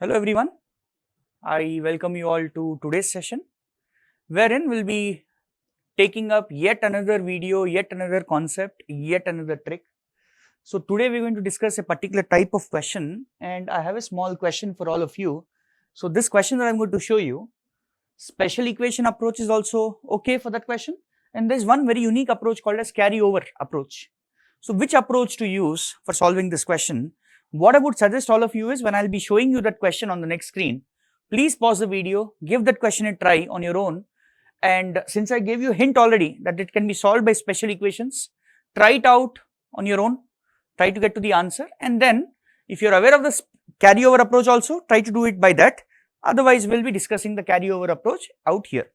Hello everyone, I welcome you all to today's session wherein we will be taking up yet another video, yet another concept, yet another trick. So today we are going to discuss a particular type of question and I have a small question for all of you. So this question that I am going to show you, special equation approach is also okay for that question, and there is one very unique approach called as carryover approach. So which approach to use for solving this question? What I would suggest all of you is, when I will be showing you that question on the next screen, please pause the video, give that question a try on your own, and since I gave you a hint already that it can be solved by special equations, try it out on your own, try to get to the answer, and then if you are aware of this carryover approach also, try to do it by that. Otherwise, we will be discussing the carryover approach out here.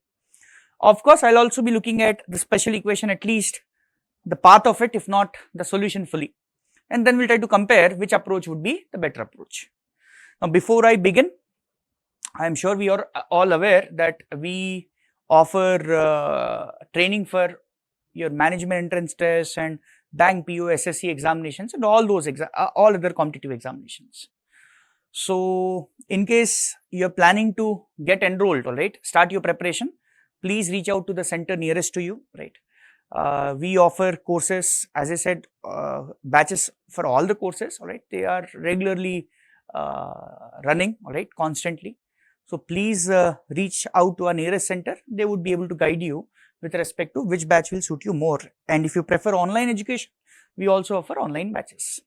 Of course, I will also be looking at the special equation, at least the path of it, if not the solution fully, and then we will try to compare which approach would be the better approach. Now, before I begin, I am sure we are all aware that we offer training for your management entrance tests and bank PO, SSC examinations and all those all other competitive examinations. So, in case you are planning to get enrolled, alright, start your preparation, please reach out to the center nearest to you, right. We offer courses, as I said, batches for all the courses, alright, they are regularly running, alright, constantly. So please reach out to our nearest center, they would be able to guide you with respect to which batch will suit you more. And if you prefer online education, we also offer online batches.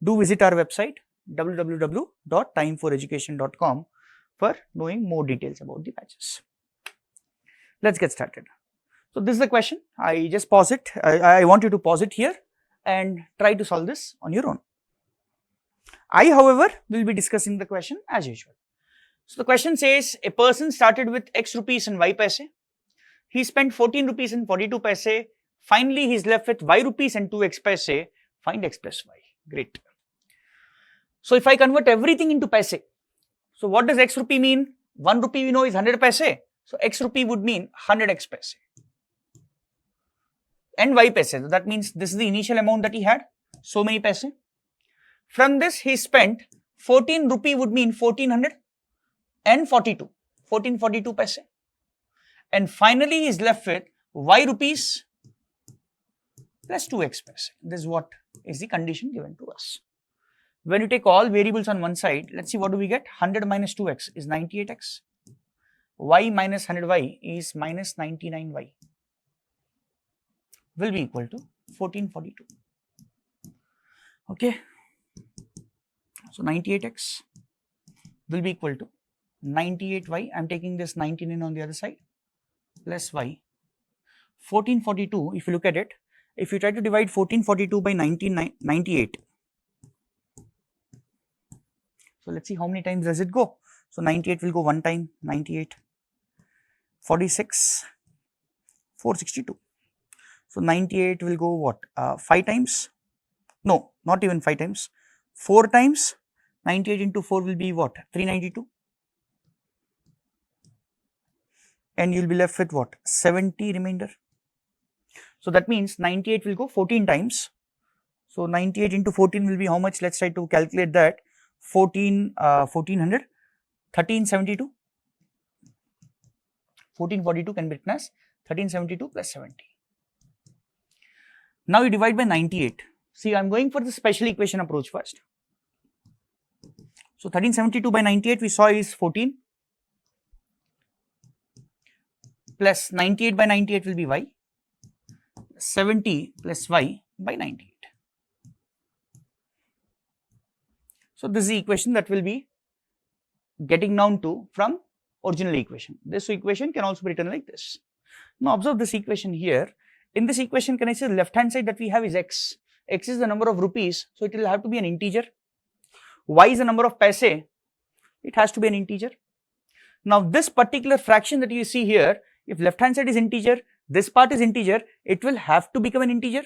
Do visit our website www.timecourses.com for knowing more details about the batches. Let's get started. So this is the question, I just pause it, I want you to pause it here and try to solve this on your own. I, however, will be discussing the question as usual. So the question says, a person started with X rupees and Y paise, he spent 14 rupees and 42 paise, finally he is left with Y rupees and 2 X paise, find X plus Y, great. So if I convert everything into paise, so what does X rupee mean? 1 rupee we know is 100 paise, so X rupee would mean 100 X paise. And Y paise, so that means this is the initial amount that he had, so many paise. From this he spent 14 rupee would mean 1400 and 1442 paise, and finally he is left with Y rupees plus 2X paise. This is what is the condition given to us. When you take all variables on one side, let's see what do we get. 100 minus 2X is 98X, Y minus 100Y is minus 99Y, will be equal to 1442. Okay, so 98X will be equal to 98Y, I am taking this 99 on the other side, plus Y. 1442, if you look at it, if you try to divide 1442 by 98, so let's see how many times does it go. So 98 will go one time, 98, 46, 462. So 98 will go what, 5 times, no, not even 5 times, 4 times, 98 into 4 will be what, 392, and you will be left with what, 70 remainder. So that means 98 will go 14 times, so 98 into 14 will be how much, let's try to calculate that. 1400, 1372, 1442 can be written as 1372 plus 70. Now you divide by 98. See, I am going for the special equation approach first. So 1372 by 98 we saw is 14 plus 98 by 98 will be Y, 70 plus Y by 98. So this is the equation that will be getting down to from original equation. This equation can also be written like this. Now observe this equation here. In this equation, can I say the left hand side that we have is X. X is the number of rupees, so it will have to be an integer. Y is the number of paise, it has to be an integer. Now this particular fraction that you see here, if left hand side is integer, this part is integer, it will have to become an integer.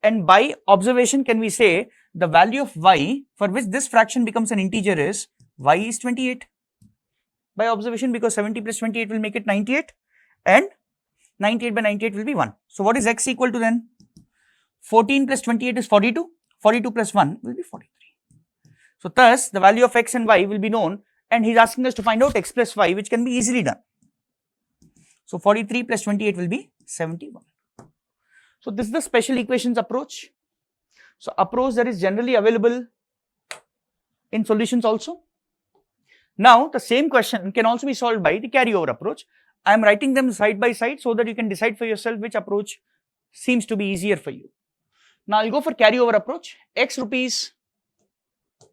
And by observation, can we say the value of Y for which this fraction becomes an integer is Y is 28. By observation, because 70 plus 28 will make it 98 and 98 by 98 will be 1. So what is X equal to then? 14 plus 28 is 42, 42 plus 1 will be 43. So thus the value of X and Y will be known and he's asking us to find out x plus y, which can be easily done. So 43 plus 28 will be 71. So this is the special equations approach. So approach that is generally available in solutions also. Now the same question can also be solved by the carryover approach. I am writing them side by side so that you can decide for yourself which approach seems to be easier for you. Now I'll go for carryover approach. X rupees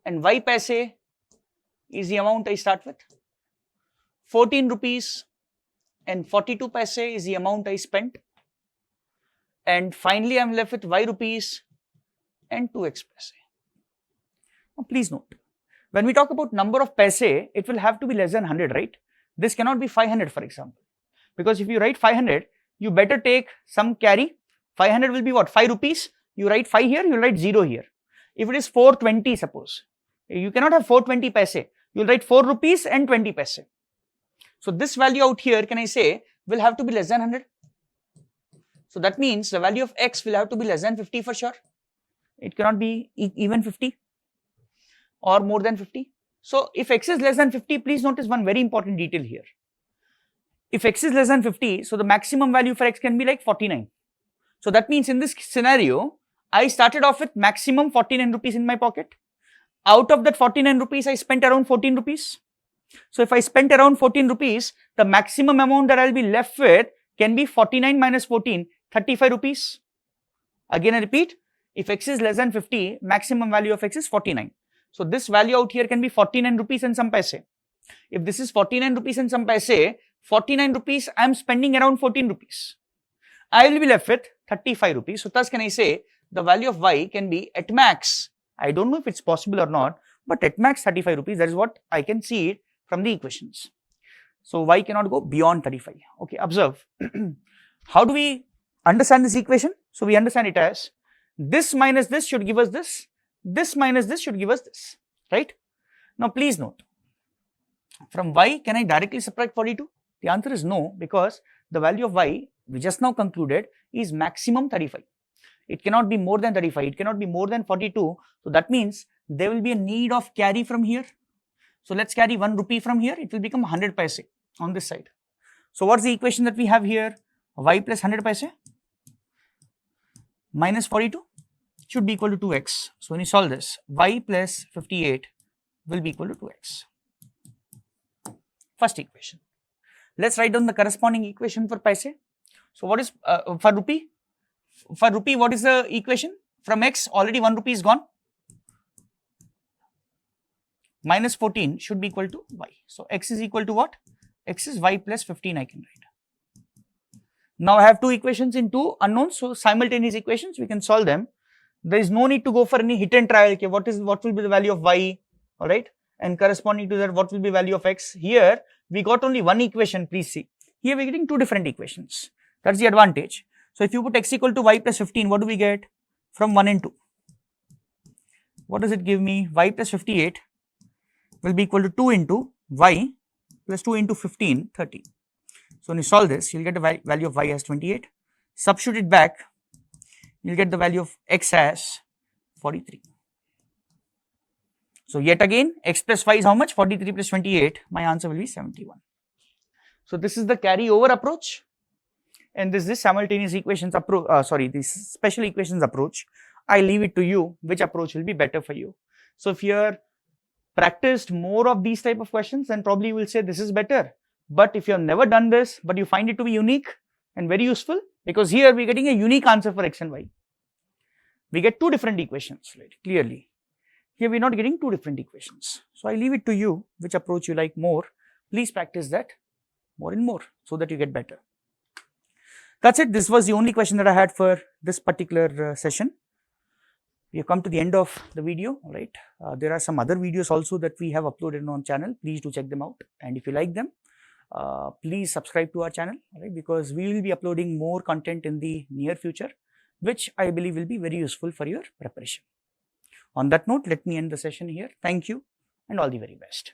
and y paise is the amount I start with. 14 rupees and 42 paise is the amount I spent. And finally I am left with y rupees and 2x paise. Now please note, when we talk about number of paise, it will have to be less than 100, right? This cannot be 500, for example, because if you write 500, you better take some carry. 500 will be what? 5 rupees. You write 5 here, you write 0 here. If it is 420, suppose, you cannot have 420 paise. You will write 4 rupees and 20 paise. So this value out here, can I say, will have to be less than 100. So that means the value of x will have to be less than 50 for sure. It cannot be even 50 or more than 50. So if x is less than 50, please notice one very important detail here. If x is less than 50, so the maximum value for x can be like 49. So that means in this scenario, I started off with maximum 49 rupees in my pocket. Out of that 49 rupees, I spent around 14 rupees. So if I spent around 14 rupees, the maximum amount that I'll be left with can be 49 minus 14, 35 rupees. Again I repeat, if x is less than 50, maximum value of x is 49. So this value out here can be 49 rupees and some paise. If this is 49 rupees and some paise, 49 rupees I am spending around 14 rupees. I will be left with 35 rupees. So thus can I say the value of y can be at max, I don't know if it's possible or not, but at max 35 rupees. That is what I can see it from the equations. So y cannot go beyond 35. Okay, observe. How do we understand this equation? So we understand it as this minus this should give us this. This minus this should give us this, right? Now please note, from y can I directly subtract 42? The answer is no, because the value of y we just now concluded is maximum 35. It cannot be more than 35, it cannot be more than 42. So that means there will be a need of carry from here. So let's carry 1 rupee from here, it will become 100 paise on this side. So what's the equation that we have here? Y plus 100 paise minus 42 should be equal to 2x. So when you solve this, y plus 58 will be equal to 2x. First equation. Let's write down the corresponding equation for paise. So what is for rupee? For rupee, what is the equation? From x, already 1 rupee is gone. Minus 14 should be equal to y. So x is equal to what? X is y plus 15 I can write. Now I have two equations in two unknowns, so simultaneous equations, we can solve them. There is no need to go for any hit and try. Okay, what will be the value of y, all right, and corresponding to that, what will be value of x? Here we got only one equation. Please see, here we are getting two different equations. That's the advantage. So if you put x equal to y plus 15, what do we get from 1 and 2? What does it give me? Y plus 58 will be equal to 2 into y plus 2 into 15, 30. So when you solve this, you will get the value of y as 28. Substitute it back, you will get the value of x as 43. So yet again, x plus y is how much? 43 plus 28. My answer will be 71. So this is the carryover approach, and this is simultaneous equations approach. This special equations approach. I leave it to you which approach will be better for you. So if you are practiced more of these type of questions, then probably you will say this is better. But if you have never done this, but you find it to be unique and very useful, because here we are getting a unique answer for x and y. We get two different equations, right? Clearly. Here we are not getting two different equations. So I leave it to you which approach you like more. Please practice that more and more so that you get better. That's it. This was the only question that I had for this particular session. We have come to the end of the video, right? There are some other videos also that we have uploaded on channel. Please do check them out. And if you like them, please subscribe to our channel, right? Because we will be uploading more content in the near future, which I believe will be very useful for your preparation. On that note, let me end the session here. Thank you and all the very best.